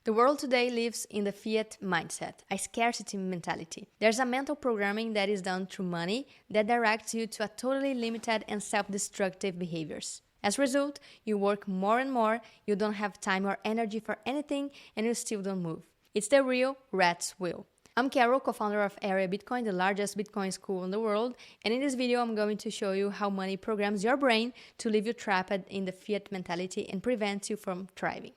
The world today lives in the fiat mindset, a scarcity mentality. There's a mental programming that is done through money that directs you to a totally limited and self-destructive behaviors. As a result, you work more and more, you don't have time or energy for anything, and you still don't move. It's the real rat's wheel. I'm Carol, co-founder of Area Bitcoin, the largest Bitcoin school in the world, and in this video I'm going to show you how money programs your brain to leave you trapped in the fiat mentality and prevents you from thriving.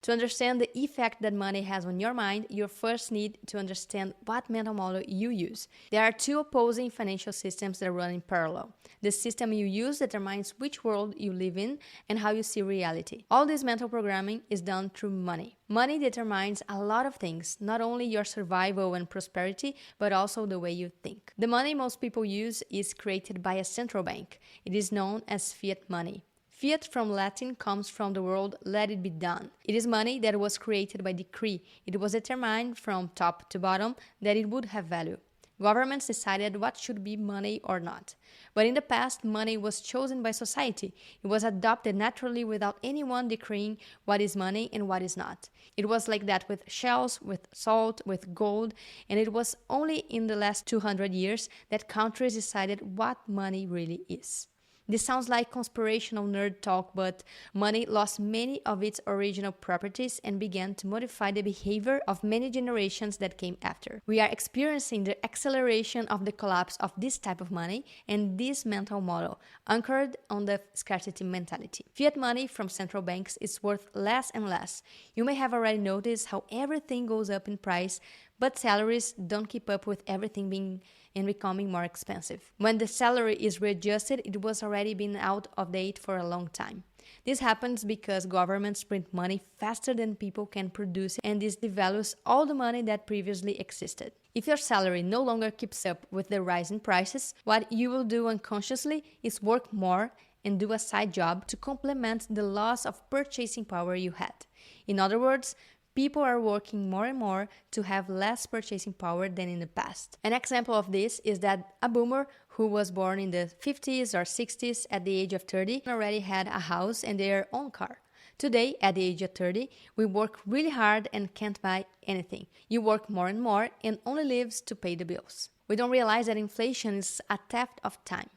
To understand the effect that money has on your mind, you first need to understand what mental model you use. There are two opposing financial systems that run in parallel. The system you use determines which world you live in and how you see reality. All this mental programming is done through money. Money determines a lot of things, not only your survival and prosperity, but also the way you think. The money most people use is created by a central bank. It is known as fiat money. Fiat from Latin comes from the word let it be done. It is money that was created by decree. It was determined from top to bottom that it would have value. Governments decided what should be money or not. But in the past, money was chosen by society. It was adopted naturally without anyone decreeing what is money and what is not. It was like that with shells, with salt, with gold, and it was only in the last 200 years that countries decided what money really is. This sounds like conspirational nerd talk, but money lost many of its original properties and began to modify the behavior of many generations that came after. We are experiencing the acceleration of the collapse of this type of money and this mental model, anchored on the scarcity mentality. Fiat money from central banks is worth less and less. You may have already noticed how everything goes up in price, but salaries don't keep up with everything being and becoming more expensive. When the salary is readjusted, it was already been out of date for a long time. This happens because governments print money faster than people can produce, and this devalues all the money that previously existed. If your salary no longer keeps up with the rise in prices, what you will do unconsciously is work more and do a side job to complement the loss of purchasing power you had. In other words, people are working more and more to have less purchasing power than in the past. An example of this is that a boomer who was born in the 50s or 60s at the age of 30 already had a house and their own car. Today, at the age of 30, we work really hard and can't buy anything. You work more and more and only lives to pay the bills. We don't realize that inflation is a theft of time.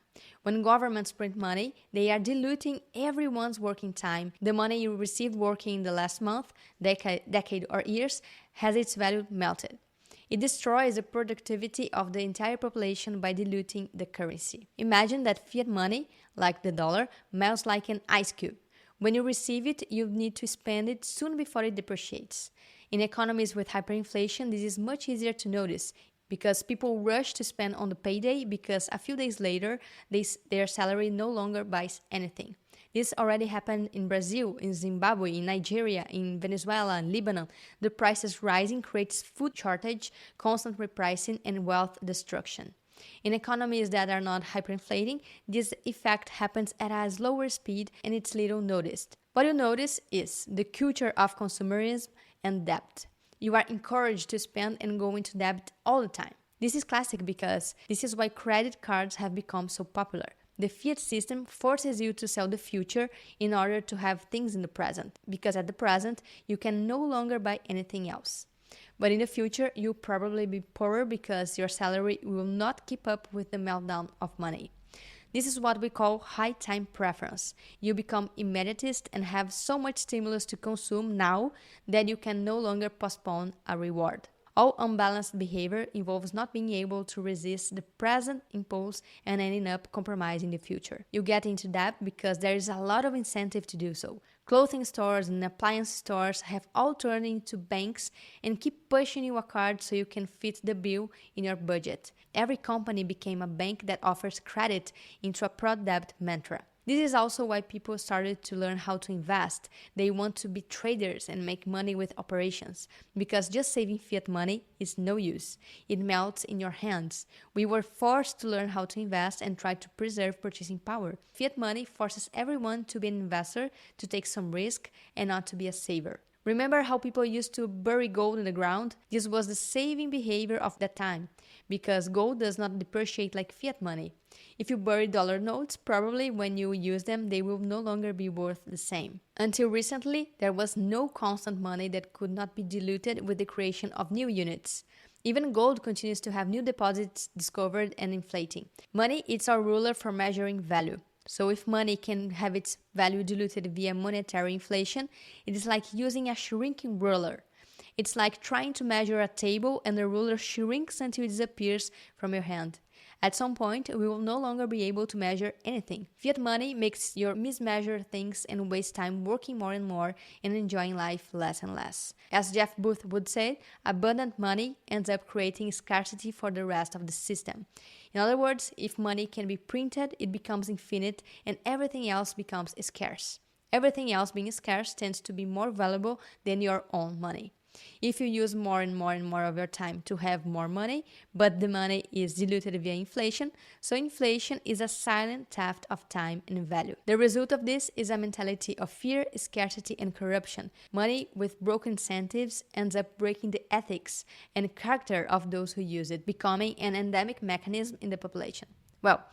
When governments print money, they are diluting everyone's working time. The money you received working in the last month, decade or years has its value melted. It destroys the productivity of the entire population by diluting the currency. Imagine that fiat money, like the dollar, melts like an ice cube. When you receive it, you need to spend it soon before it depreciates. In economies with hyperinflation, this is much easier to notice, because people rush to spend on the payday because a few days later, their salary no longer buys anything. This already happened in Brazil, in Zimbabwe, in Nigeria, in Venezuela, and Lebanon. The prices rising creates food shortage, constant repricing, and wealth destruction. In economies that are not hyperinflating, this effect happens at a slower speed and it's little noticed. What you notice is the culture of consumerism and debt. You are encouraged to spend and go into debt all the time. This is classic because this is why credit cards have become so popular. The fiat system forces you to sell the future in order to have things in the present, because at the present, you can no longer buy anything else. But in the future, you'll probably be poorer because your salary will not keep up with the meltdown of money. This is what we call high time preference. You become immediatist and have so much stimulus to consume now that you can no longer postpone a reward. All unbalanced behavior involves not being able to resist the present impulse and ending up compromising the future. You get into debt because there is a lot of incentive to do so. Clothing stores and appliance stores have all turned into banks and keep pushing you a card so you can fit the bill in your budget. Every company became a bank that offers credit into a pro-debt mantra. This is also why people started to learn how to invest. They want to be traders and make money with operations, because just saving fiat money is no use. It melts in your hands. We were forced to learn how to invest and try to preserve purchasing power. Fiat money forces everyone to be an investor, to take some risk, and not to be a saver. Remember how people used to bury gold in the ground? This was the saving behavior of that time, because gold does not depreciate like fiat money. If you bury dollar notes, probably when you use them, they will no longer be worth the same. Until recently, there was no constant money that could not be diluted with the creation of new units. Even gold continues to have new deposits discovered and inflating. Money is our ruler for measuring value. So if money can have its value diluted via monetary inflation, it is like using a shrinking ruler. It's like trying to measure a table and the ruler shrinks until it disappears from your hand. At some point, we will no longer be able to measure anything. Fiat money makes you mismeasure things and waste time working more and more and enjoying life less and less. As Jeff Booth would say, abundant money ends up creating scarcity for the rest of the system. In other words, if money can be printed, it becomes infinite and everything else becomes scarce. Everything else being scarce tends to be more valuable than your own money. If you use more and more and more of your time to have more money, but the money is diluted via inflation, so inflation is a silent theft of time and value. The result of this is a mentality of fear, scarcity, and corruption. Money with broken incentives ends up breaking the ethics and character of those who use it, becoming an endemic mechanism in the population. Well,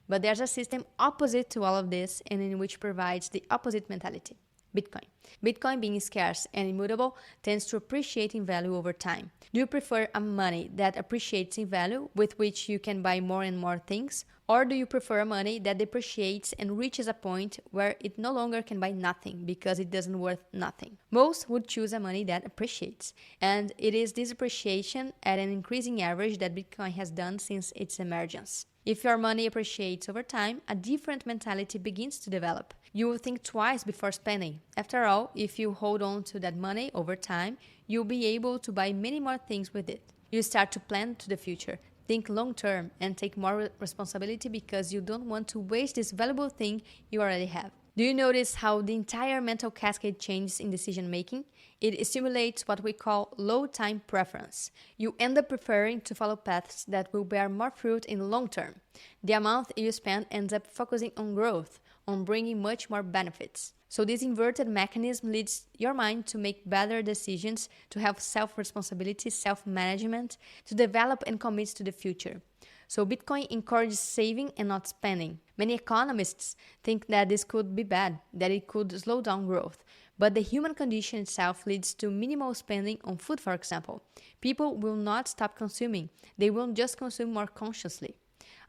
but there's a system opposite to all of this and in which provides the opposite mentality. Bitcoin. Bitcoin, being scarce and immutable, tends to appreciate in value over time. Do you prefer a money that appreciates in value, with which you can buy more and more things? Or do you prefer a money that depreciates and reaches a point where it no longer can buy nothing because it doesn't worth nothing? Most would choose a money that appreciates. And it is this appreciation at an increasing average that Bitcoin has done since its emergence. If your money appreciates over time, a different mentality begins to develop. You will think twice before spending. After all, if you hold on to that money over time, you'll be able to buy many more things with it. You start to plan to the future, think long term, and take more responsibility because you don't want to waste this valuable thing you already have. Do you notice how the entire mental cascade changes in decision making? It stimulates what we call low time preference. You end up preferring to follow paths that will bear more fruit in the long term. The amount you spend ends up focusing on growth, on bringing much more benefits. So this inverted mechanism leads your mind to make better decisions, to have self-responsibility, self-management, to develop and commit to the future. So Bitcoin encourages saving and not spending. Many economists think that this could be bad, that it could slow down growth. But the human condition itself leads to minimal spending on food, for example. People will not stop consuming. They will just consume more consciously.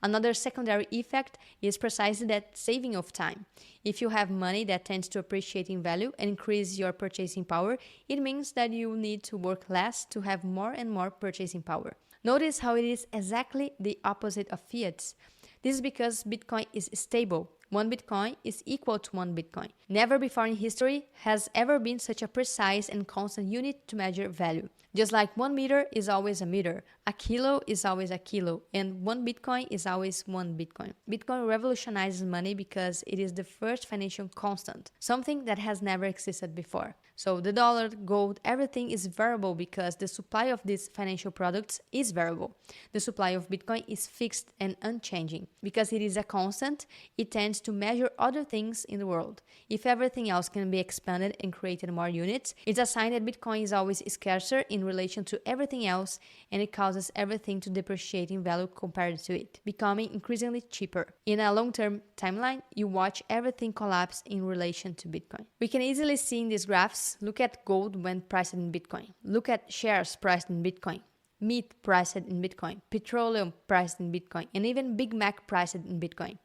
Another secondary effect is precisely that saving of time. If you have money that tends to appreciate in value and increase your purchasing power, it means that you need to work less to have more and more purchasing power. Notice how it is exactly the opposite of fiat. This is because Bitcoin is stable. 1 Bitcoin is equal to 1 Bitcoin. Never before in history has ever been such a precise and constant unit to measure value. Just like 1 meter is always a meter, a kilo is always a kilo, and 1 Bitcoin is always 1 Bitcoin. Bitcoin revolutionizes money because it is the first financial constant, something that has never existed before. So the dollar, gold, everything is variable because the supply of these financial products is variable. The supply of Bitcoin is fixed and unchanging. Because it is a constant, it tends to measure other things in the world. If everything else can be expanded and created more units, it's a sign that Bitcoin is always scarcer in relation to everything else, and it causes everything to depreciate in value compared to it, becoming increasingly cheaper. In a long-term timeline, you watch everything collapse in relation to Bitcoin. We can easily see in these graphs. Look at gold when priced in Bitcoin. Look at shares priced in Bitcoin. Meat priced in Bitcoin. Petroleum priced in Bitcoin. And even Big Mac priced in Bitcoin.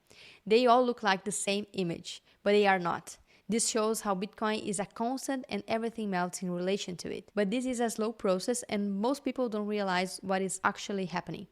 They all look like the same image, but they are not. This shows how Bitcoin is a constant and everything melts in relation to it. But this is a slow process and most people don't realize what is actually happening.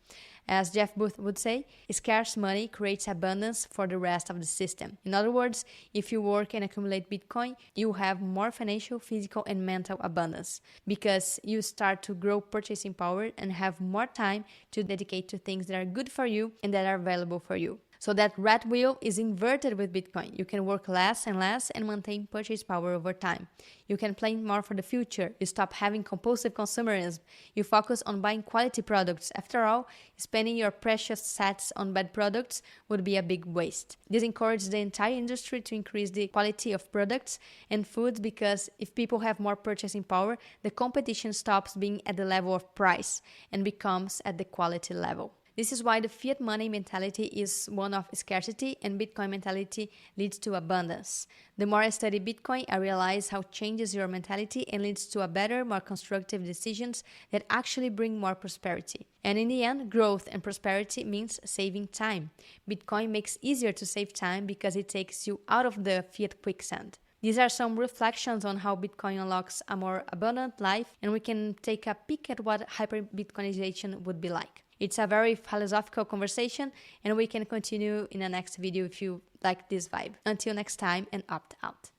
As Jeff Booth would say, scarce money creates abundance for the rest of the system. In other words, if you work and accumulate Bitcoin, you have more financial, physical, and mental abundance because you start to grow purchasing power and have more time to dedicate to things that are good for you and that are valuable for you. So that red wheel is inverted with Bitcoin. You can work less and less and maintain purchase power over time. You can plan more for the future. You stop having compulsive consumerism. You focus on buying quality products. After all, spending your precious sats on bad products would be a big waste. This encourages the entire industry to increase the quality of products and foods, because if people have more purchasing power, the competition stops being at the level of price and becomes at the quality level. This is why the fiat money mentality is one of scarcity and Bitcoin mentality leads to abundance. The more I study Bitcoin, I realize how it changes your mentality and leads to a better, more constructive decisions that actually bring more prosperity. And in the end, growth and prosperity means saving time. Bitcoin makes it easier to save time because it takes you out of the fiat quicksand. These are some reflections on how Bitcoin unlocks a more abundant life, and we can take a peek at what hyper-Bitcoinization would be like. It's a very philosophical conversation, and we can continue in the next video if you like this vibe. Until next time, and opt out.